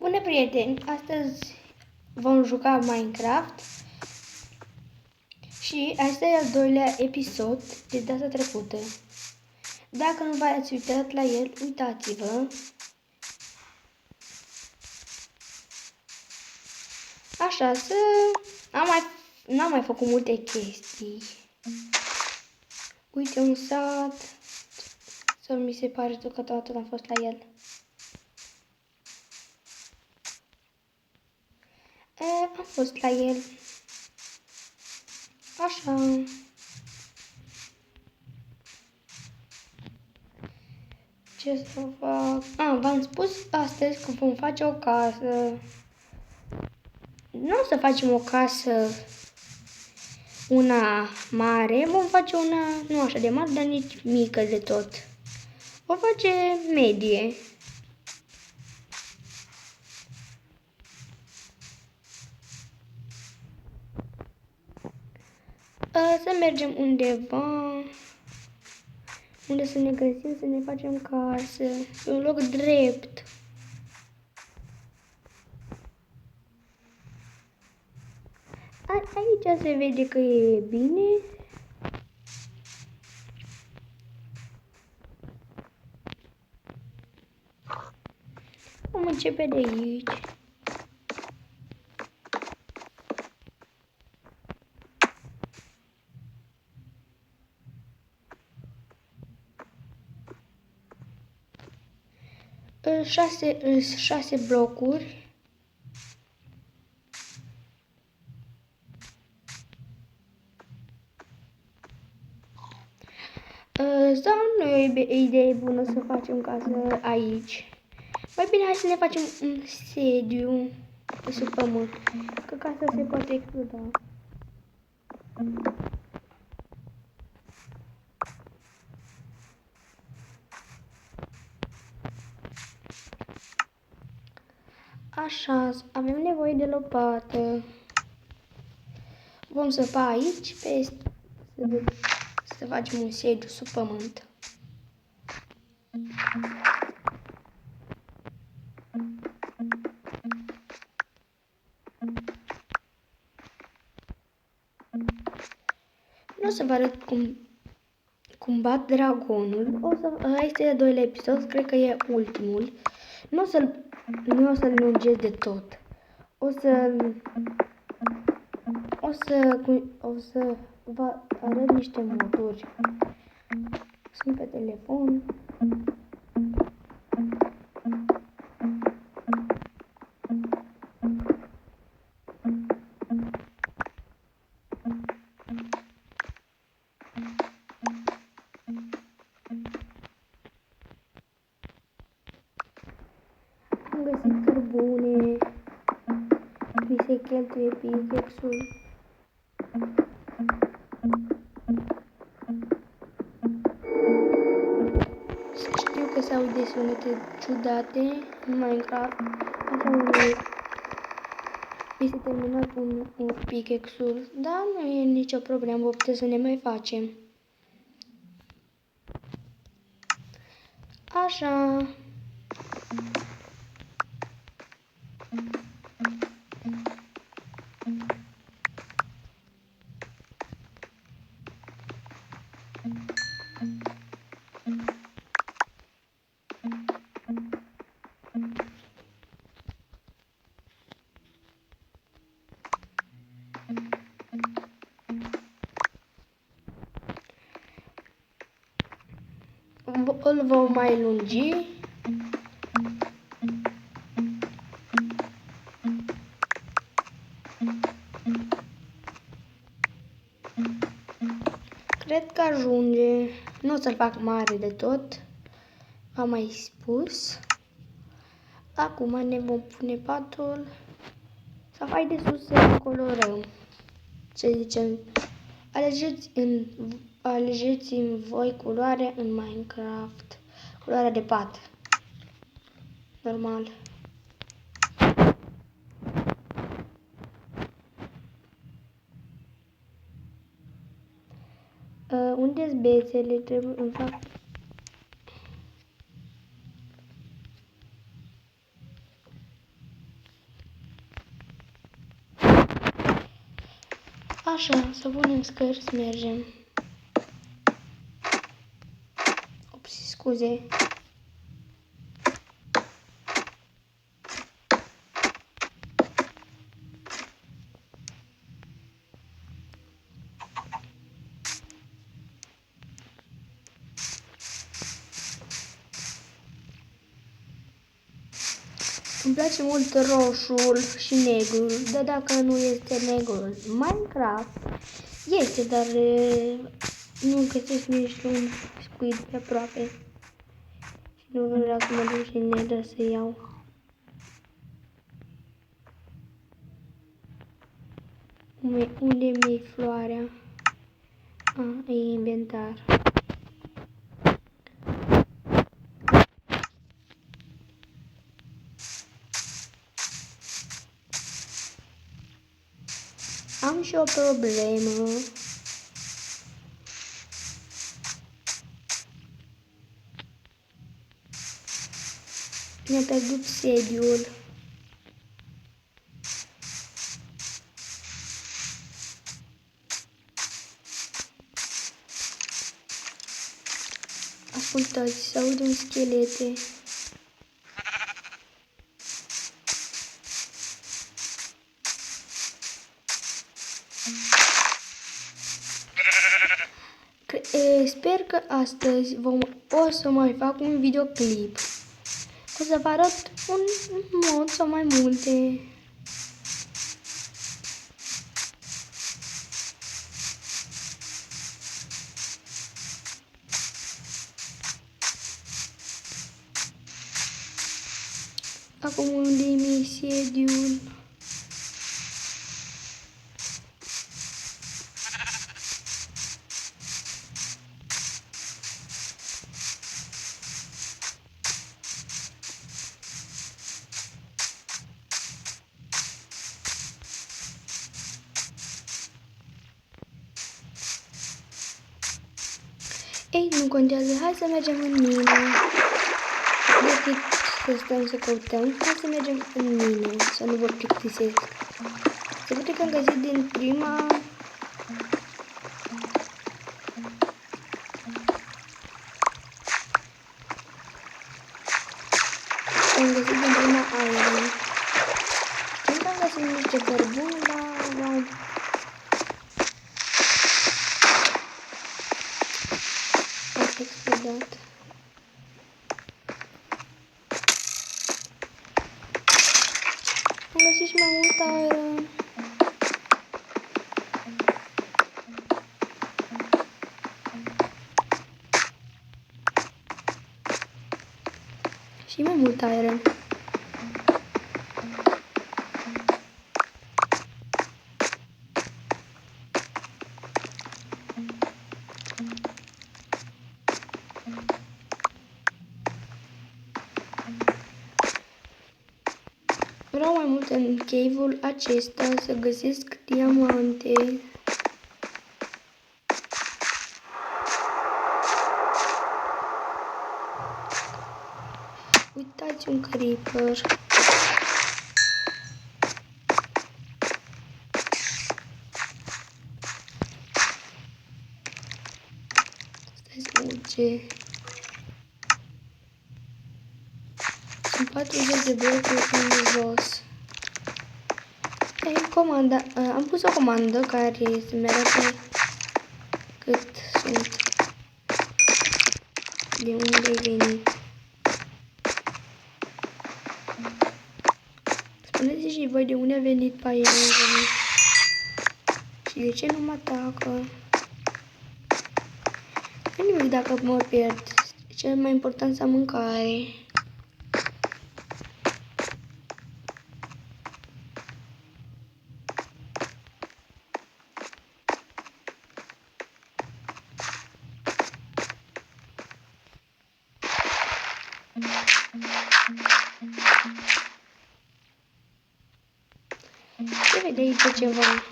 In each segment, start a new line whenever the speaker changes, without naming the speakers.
Bună prieteni, astăzi vom juca Minecraft și asta e al doilea episod de data trecută. Dacă nu v-ați uitat la el, uitați-vă. Așa, n-am mai făcut multe chestii. Uite un sat, să mi se pare că tot am fost la el. Am fost la el. Așa. Ce să fac? V-am spus astăzi că vom face o casă. Nu o să facem o casă una mare, vom face una nu așa de mare, dar nici mică de tot. O face medie. Să mergem undeva unde să ne găsim, să ne facem casă, pe un loc drept. Aici se vede că e bine. Vom începe de aici. Șase blocuri. Sau nu e o idee bună să facem casă aici. Mai bine hai să ne facem un sediu sub pământ, că casa se poate exploda. Așa, avem nevoie de lopată. Vom săpa aici, să facem un sediu sub pământ. Nu o să vă arăt cum bat dragonul. Ăsta este al doilea episod, cred că e ultimul. Nu o să-l lungesc de tot. O să vă arăt niște moduri. Sunt pe telefon. Am găsit cărbune. Mi se cheltuie pickaxe-ul. Știu că se aude sunete ciudate în Minecraft. Mi se termină un pickaxe-ul, dar nu e nicio problemă, putem să ne mai facem. Așa. Îl vom mai lungi. Cred că ajunge. Nu o să-l fac mare de tot. V-am mai spus. Acum ne vom pune patul. Sau haideți sus să colorăm. Ce zicem? Alegeți-mi voi culoarea în Minecraft. Culoarea de pat. Normal. Unde-s bețele? Trebuie îmi fac. Așa, să punem scări să mergem. Ops, scuze. Îmi place mult roșul și negrul, dar dacă nu este negrul Minecraft, este, dar nu găsesc nici un squid pe aproape. Și nu vreau să mă duc și în Nether să iau. Unde mi-e floarea? E inventar. Am și o problemă. Mi-a pierdut sediul. Ascultați, se aud un schelete. Sper că astăzi o să mai fac un videoclip. O să vă arăt un mod sau mai multe. Acum unde mi-e sediul? Ei, nu contează, hai să mergem în mină. Decât să stăm să căutăm, hai să mergem în mină, să nu vă plictisesc. Se vede că am găsit din prima... Am găsit din prima iron. Cred că am găsit niște cărbuni, dar... Am explodat. Am găsit și mai mult iron. Și mai mult iron. Vreau mai mult în cave-ul acesta să găsesc diamante. Uitați un creeper. Stai să merge. Sunt 40 de blocuri în jos. Am pus o comandă care să-mi arate cât sunt, de unde ai venit. Spuneți și voi de unde a venit paianul și de ce nu mă atacă. Nu nimic dacă mă pierd. Cel mai important să am mâncare. Se vede aici ceva.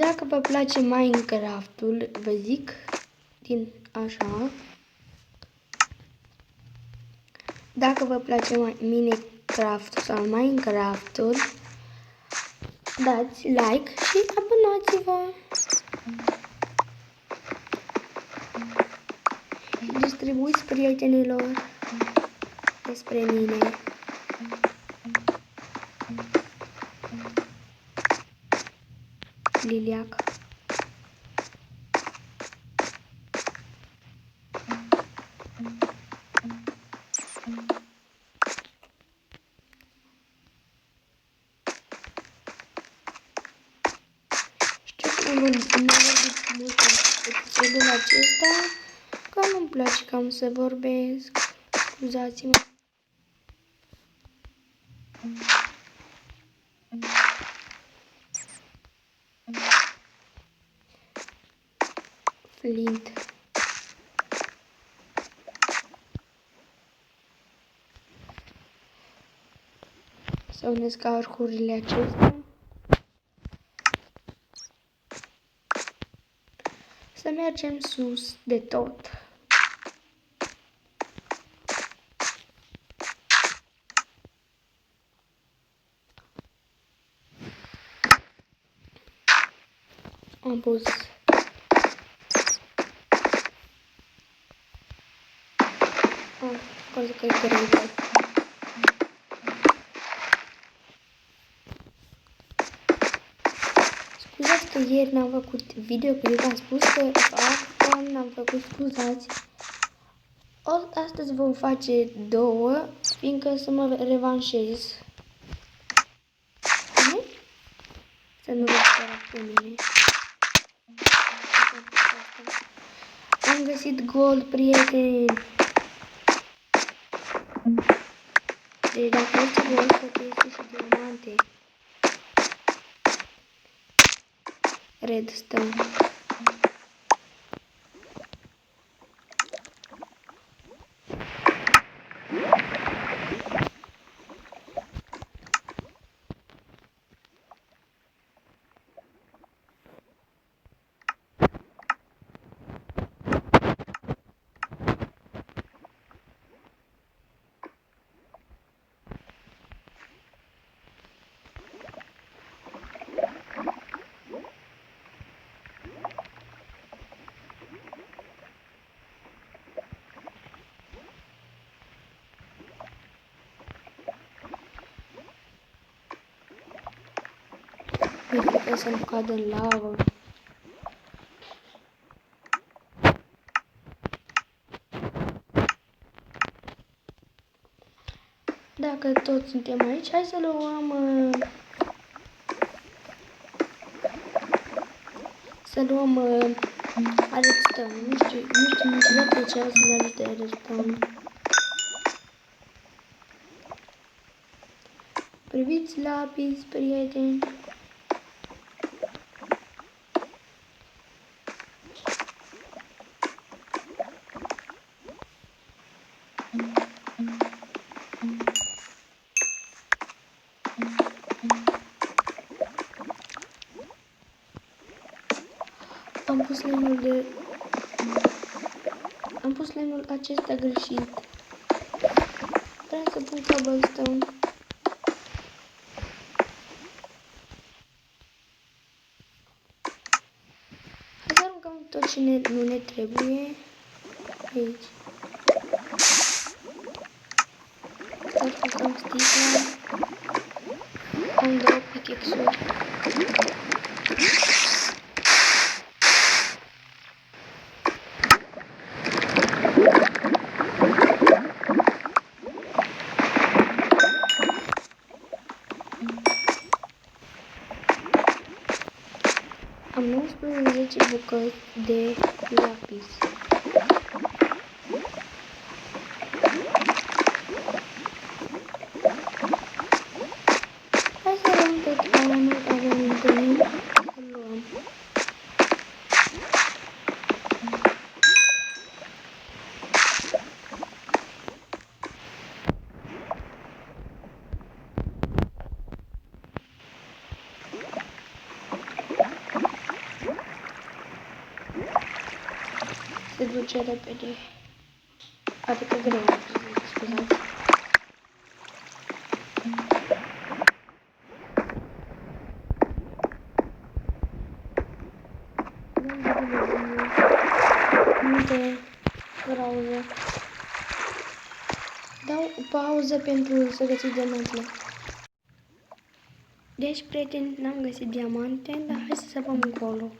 Dacă vă place Minecraft-ul, vă zic din așa. Dacă vă place Minecraft sau Minecraft-ul, dați like și abonați-vă. Și distribuiți prietenilor despre mine. Liliac. Știu că nu vorbit mult în episodul acesta, că nu-mi place cam să vorbesc. Scuzați-mă. Flint. Să unesc arcurile acestea. Să mergem sus de tot. Am pus scuze că e greu. Scuzați că ieri n-am făcut video, că v-am spus că n-am făcut, scuzați. Astăzi vom face două, fiindcă să mă revanșez. Bine? Să nu vă sperați pe mine. Am găsit gold, prieteni. Deci dacă este gold, poate este și diamante. Redstone. Mi-e frică să-mi cad în lavă. Dacă toți suntem aici, hai să luăm redstone. Nu știu niciodată ce să ne ajute redstone. Priviți lapis, prieteni. Am pus lemnul acesta greșit. Vreau să pun cobblestone. Hai să aruncăm tot ce nu ne trebuie aici. Să aruncăm sticla. Am două pickaxe-uri. Am 19 bucăți de lapis. Hai să luăm tot alamul care ne întâlnim. Să luăm. se duce repede. Adică grea, scuzați. Multe browser. Dau pauză pentru să găsiți diamantele. Deci, prieteni, n-am găsit diamante, dar hai să săpăm încolo.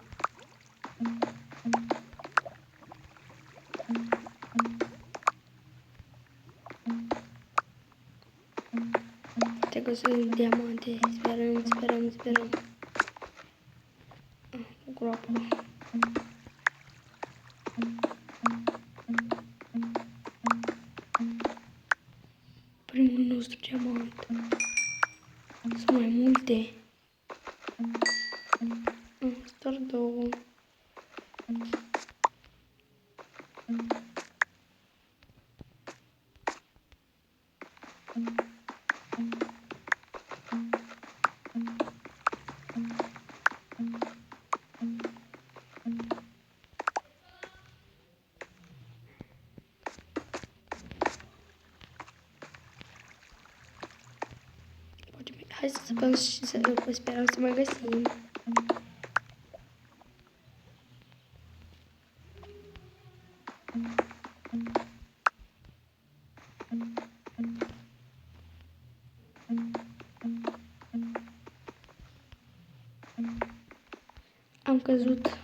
Te găsesc diamante, sperăm. Groapă. Primul nostru diamant. Sunt mai multe. Doar două. Hai să săpăm și să sperăm să mai găsim. Am căzut.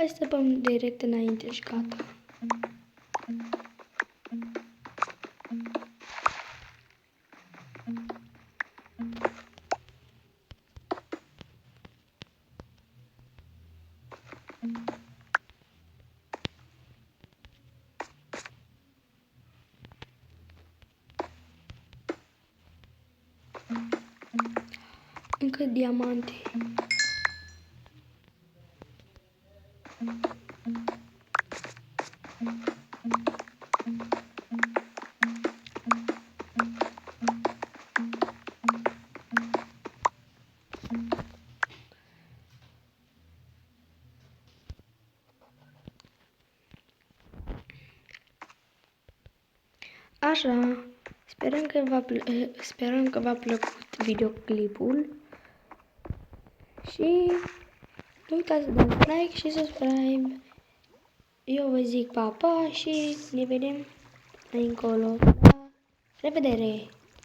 Hai să săpăm direct înainte și gata. Încă diamante. Așa, sperăm că v-a plăcut videoclipul și nu uitați să dați like și subscribe. Eu vă zic pa, pa și ne vedem mai încolo. La revedere!